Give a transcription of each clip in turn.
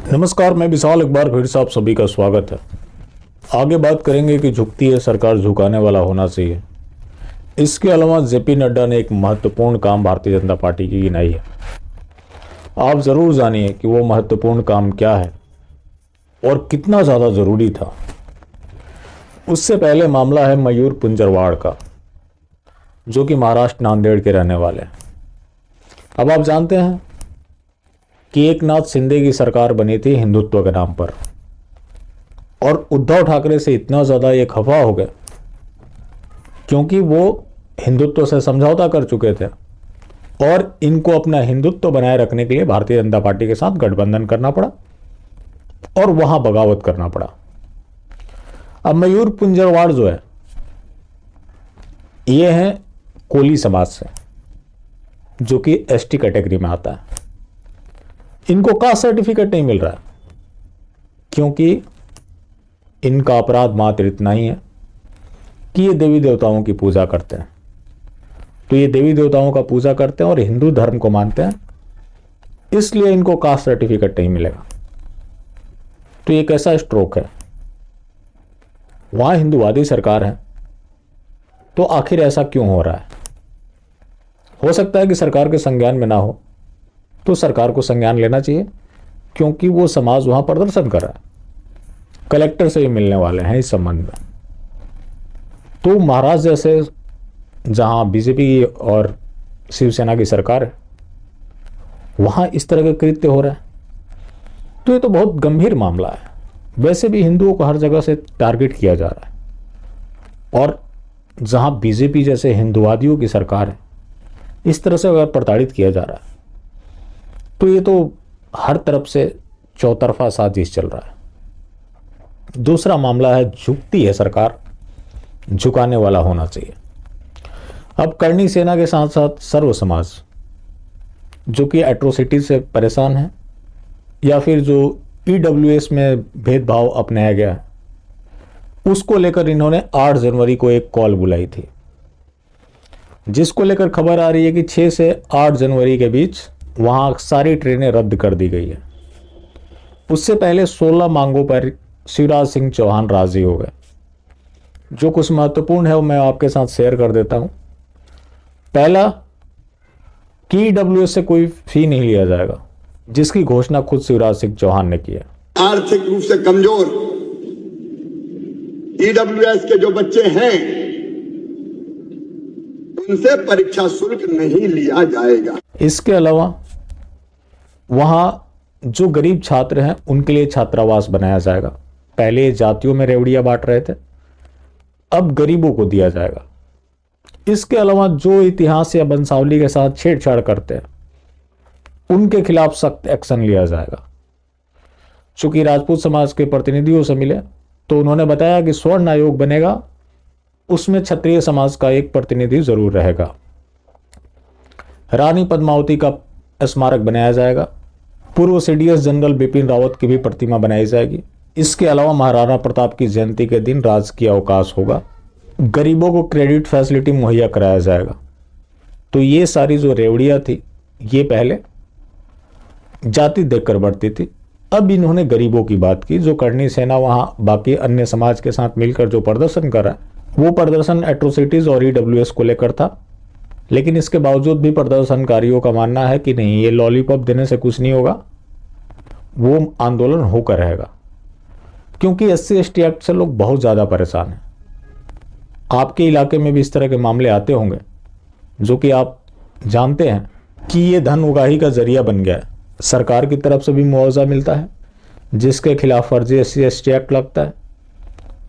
नमस्कार, मैं विशाल। एक बार फिर से आप सभी का स्वागत है। आगे बात करेंगे कि झुकती है सरकार, झुकाने वाला होना चाहिए। इसके अलावा जेपी नड्डा ने एक महत्वपूर्ण काम भारतीय जनता पार्टी की गिनाई है। आप ज़रूर जानिए कि वो महत्वपूर्ण काम क्या है और कितना ज़्यादा ज़रूरी था। उससे पहले मामला है मयूर पुंजरवाड़ का, जो कि महाराष्ट्र नांदेड़ के रहने वाले हैं। अब आप जानते हैं कि एकनाथ शिंदे की सरकार बनी थी हिंदुत्व के नाम पर, और उद्धव ठाकरे से इतना ज़्यादा ये खफा हो गए क्योंकि वो हिंदुत्व से समझौता कर चुके थे और इनको अपना हिंदुत्व बनाए रखने के लिए भारतीय जनता पार्टी के साथ गठबंधन करना पड़ा और वहां बगावत करना पड़ा। अब मयूर पुंजरवाड़ जो है, ये है कोली समाज से, जो कि एसटी कैटेगरी में आता है। इनको कास्ट सर्टिफिकेट नहीं मिल रहा है क्योंकि इनका अपराध मात्र इतना ही है कि ये देवी देवताओं की पूजा करते हैं। तो ये देवी देवताओं का पूजा करते हैं और हिंदू धर्म को मानते हैं, इसलिए इनको कास्ट सर्टिफिकेट नहीं मिलेगा। तो ये कैसा स्ट्रोक है? वहां हिंदूवादी सरकार है, तो आखिर ऐसा क्यों हो रहा है? हो सकता है कि सरकार के संज्ञान में ना हो, तो सरकार को संज्ञान लेना चाहिए क्योंकि वो समाज वहां प्रदर्शन कर रहा है। कलेक्टर से भी मिलने वाले हैं इस संबंध में। तो महाराष्ट्र जैसे जहां बीजेपी और शिवसेना की सरकार है, वहां इस तरह के कृत्य हो रहे हैं, तो ये तो बहुत गंभीर मामला है। वैसे भी हिंदुओं को हर जगह से टारगेट किया जा रहा है, और जहां बीजेपी जैसे हिंदुवादियों की सरकार है, इस तरह से अगर प्रताड़ित किया जा रहा है, तो ये तो हर तरफ से चौतरफा साजिश चल रहा है। दूसरा मामला है, झुकती है सरकार, झुकाने वाला होना चाहिए। अब करणी सेना के साथ साथ सर्व समाज, जो कि एट्रोसिटी से परेशान है, या फिर जो ईडब्ल्यूएस में भेदभाव अपनाया गया है, उसको लेकर इन्होंने 8 जनवरी को एक कॉल बुलाई थी, जिसको लेकर खबर आ रही है कि 6 से 8 जनवरी के बीच वहां सारी ट्रेनें रद्द कर दी गई है। उससे पहले 16 मांगों पर शिवराज सिंह चौहान राजी हो गए। जो कुछ महत्वपूर्ण है वो मैं आपके साथ शेयर कर देता हूं। पहला, कि ईडब्ल्यूएस से कोई फी नहीं लिया जाएगा, जिसकी घोषणा खुद शिवराज सिंह चौहान ने की है। आर्थिक रूप से कमजोर ईडब्ल्यूएस के जो बच्चे हैं, उनसे परीक्षा शुल्क नहीं लिया जाएगा। इसके अलावा वहां जो गरीब छात्र हैं, उनके लिए छात्रावास बनाया जाएगा। पहले जातियों में रेवड़ियां बांट रहे थे, अब गरीबों को दिया जाएगा। इसके अलावा जो इतिहास या वंशावली के साथ छेड़छाड़ करते हैं, उनके खिलाफ सख्त एक्शन लिया जाएगा। चूंकि राजपूत समाज के प्रतिनिधियों से मिले, तो उन्होंने बताया कि स्वर्ण आयोग बनेगा, उसमें क्षत्रिय समाज का एक प्रतिनिधि जरूर रहेगा। रानी पद्मावती का स्मारक बनाया जाएगा। पूर्व सीडीएस जनरल बिपिन रावत की भी प्रतिमा बनाई जाएगी। इसके अलावा महाराणा प्रताप की जयंती के दिन राजकीय अवकाश होगा। गरीबों को क्रेडिट फैसिलिटी मुहैया कराया जाएगा। तो ये सारी जो रेवड़ियां थी, ये पहले जाति देखकर बढ़ती थी, अब इन्होंने गरीबों की बात की। जो करणी सेना वहां बाकी अन्य समाज के साथ मिलकर जो प्रदर्शन कर रहा है, वो प्रदर्शन एट्रोसिटीज और ईडब्ल्यूएस को लेकर था। लेकिन इसके बावजूद भी प्रदर्शनकारियों का मानना है कि नहीं, ये लॉलीपॉप देने से कुछ नहीं होगा, वो आंदोलन होकर रहेगा। क्योंकि SC/ST एक्ट से लोग बहुत ज़्यादा परेशान हैं। आपके इलाके में भी इस तरह के मामले आते होंगे, जो कि आप जानते हैं कि ये धन उगाही का जरिया बन गया है। सरकार की तरफ से भी मुआवजा मिलता है, जिसके खिलाफ फर्जी SC/ST एक्ट लगता है,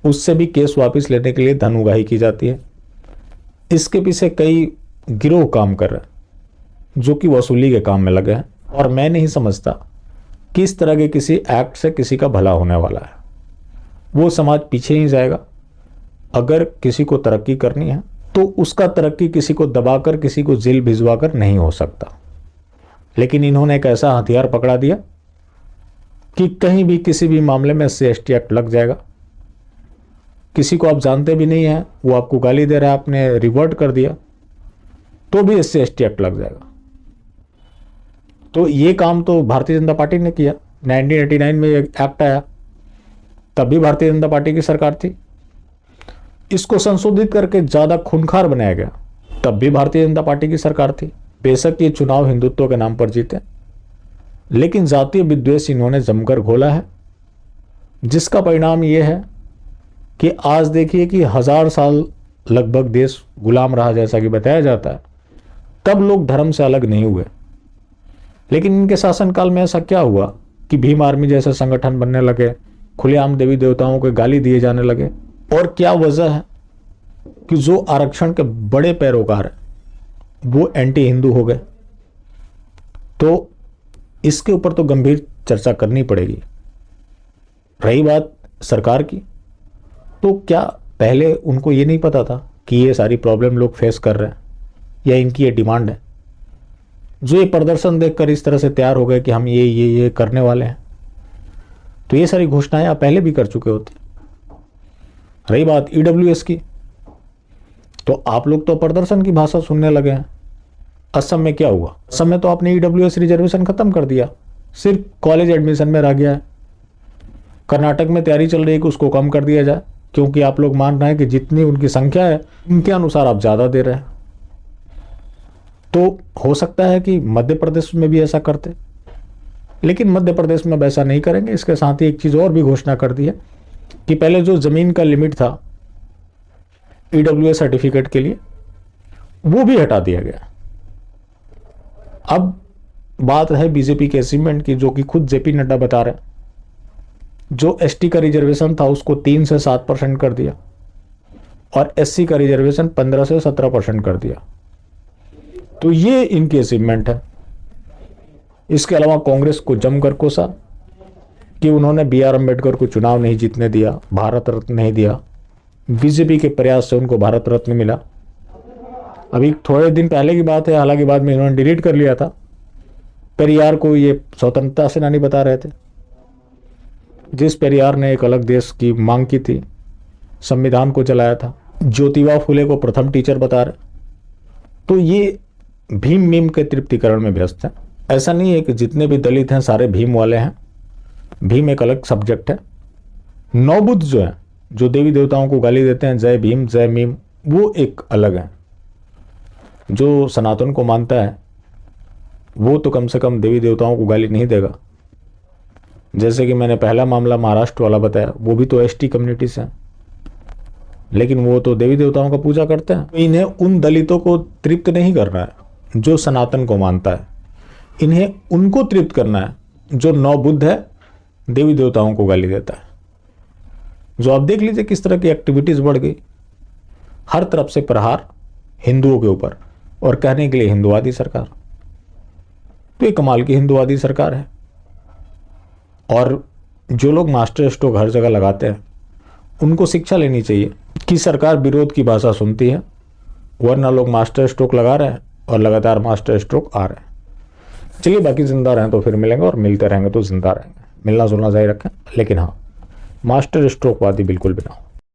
उससे भी केस वापस लेने के लिए धन उगाही की जाती है। इसके पीछे कई गिरोह काम कर रहे हैं, जो कि वसूली के काम में लगे हैं, और मैं नहीं समझता कि इस तरह के किसी एक्ट से किसी का भला होने वाला है। वो समाज पीछे ही जाएगा। अगर किसी को तरक्की करनी है, तो उसका तरक्की किसी को दबाकर, किसी को जेल भिजवाकर नहीं हो सकता। लेकिन इन्होंने एक ऐसा हथियार पकड़ा दिया कि कहीं भी किसी भी मामले में SC/ST एक्ट लग जाएगा। किसी को आप जानते भी नहीं है, वो आपको गाली दे रहा है, आपने रिवर्ट कर दिया, तो भी SC/ST एक्ट लग जाएगा। तो ये काम तो भारतीय जनता पार्टी ने किया, 1989 में एक एक्ट आया, तब भी भारतीय जनता पार्टी की सरकार थी। इसको संशोधित करके ज़्यादा खूंखार बनाया गया, तब भी भारतीय जनता पार्टी की सरकार थी। बेशक ये चुनाव हिंदुत्व के नाम पर जीते, लेकिन जातीय विद्वेष इन्होंने जमकर घोला है, जिसका परिणाम ये है कि आज देखिए कि 1000 साल लगभग देश गुलाम रहा, जैसा कि बताया जाता है। तब लोग धर्म से अलग नहीं हुए, लेकिन इनके शासनकाल में ऐसा क्या हुआ कि भीम आर्मी जैसे संगठन बनने लगे, खुलेआम देवी देवताओं को गाली दिए जाने लगे। और क्या वजह है कि जो आरक्षण के बड़े पैरोकार हैं वो एंटी हिंदू हो गए। तो इसके ऊपर तो गंभीर चर्चा करनी पड़ेगी। रही बात सरकार की, तो क्या पहले उनको ये नहीं पता था कि ये सारी प्रॉब्लम लोग फेस कर रहे हैं, या इनकी ये डिमांड है जो ये प्रदर्शन देखकर इस तरह से तैयार हो गए कि हम ये करने वाले हैं? तो ये सारी घोषणाएं आप पहले भी कर चुके होते। रही बात ईडब्ल्यूएस की, तो आप लोग तो प्रदर्शन की भाषा सुनने लगे हैं। असम में क्या हुआ? असम में तो आपने ईडब्ल्यूएस रिजर्वेशन खत्म कर दिया, सिर्फ कॉलेज एडमिशन में रह गया है। कर्नाटक में तैयारी चल रही है कि उसको कम कर दिया जाए, क्योंकि आप लोग मान रहे हैं कि जितनी उनकी संख्या है उनके अनुसार आप ज़्यादा दे रहे हैं। तो हो सकता है कि मध्य प्रदेश में भी ऐसा करते, लेकिन मध्य प्रदेश में वैसा नहीं करेंगे। इसके साथ ही एक चीज़ और भी घोषणा कर दी है कि पहले जो ज़मीन का लिमिट था ईडब्ल्यूएस सर्टिफिकेट के लिए, वो भी हटा दिया गया। अब बात है बीजेपी के अचीवमेंट की, जो कि खुद जेपी नड्डा बता रहे हैं। जो एसटी का रिजर्वेशन था उसको 3 से 7% कर दिया, और एससी का रिजर्वेशन 15 से 17% कर दिया। तो ये इनकी अचीवमेंट है। इसके अलावा कांग्रेस को जमकर कोसा कि उन्होंने BR अम्बेडकर को चुनाव नहीं जीतने दिया, भारत रत्न नहीं दिया। बीजेपी के प्रयास से उनको भारत रत्न मिला। अभी थोड़े दिन पहले की बात है, हालांकि बाद में इन्होंने डिलीट कर लिया था। पेरियार को ये स्वतंत्रता सेनानी बता रहे थे, जिस पेरियार ने एक अलग देश की मांग की थी, संविधान को चलाया था। ज्योतिबा फुले को प्रथम टीचर बता रहे। तो ये भीम मीम के तृप्तिकरण में व्यस्त है। ऐसा नहीं है कि जितने भी दलित हैं सारे भीम वाले हैं। भीम एक अलग सब्जेक्ट है। नौबुद्ध जो है, जो देवी देवताओं को गाली देते हैं, जय भीम जय मीम, वो एक अलग है। जो सनातन को मानता है वो तो कम से कम देवी देवताओं को गाली नहीं देगा। जैसे कि मैंने पहला मामला महाराष्ट्र वाला बताया, वो भी तो एसटी कम्युनिटी से हैं, लेकिन वो तो देवी देवताओं का पूजा करते हैं। इन्हें उन दलितों को तृप्त नहीं करना है जो सनातन को मानता है, इन्हें उनको तृप्त करना है जो नौबुद्ध है, देवी देवताओं को गाली देता है। जो आप देख लीजिए किस तरह की एक्टिविटीज बढ़ गई, हर तरफ से प्रहार हिंदुओं के ऊपर, और कहने के लिए हिंदुवादी सरकार। तो ये कमाल की हिंदुवादी सरकार है। और जो लोग मास्टर स्ट्रोक हर जगह लगाते हैं उनको शिक्षा लेनी चाहिए कि सरकार विरोध की भाषा सुनती है, वरना लोग मास्टर स्ट्रोक लगा रहे हैं और लगातार मास्टर स्ट्रोक आ रहे हैं। चलिए, बाकी जिंदा रहें तो फिर मिलेंगे, और मिलते रहेंगे तो जिंदा रहेंगे। मिलना जुलना जारी रखें, लेकिन हाँ, मास्टर स्ट्रोक वादी बिल्कुल भी ना हो।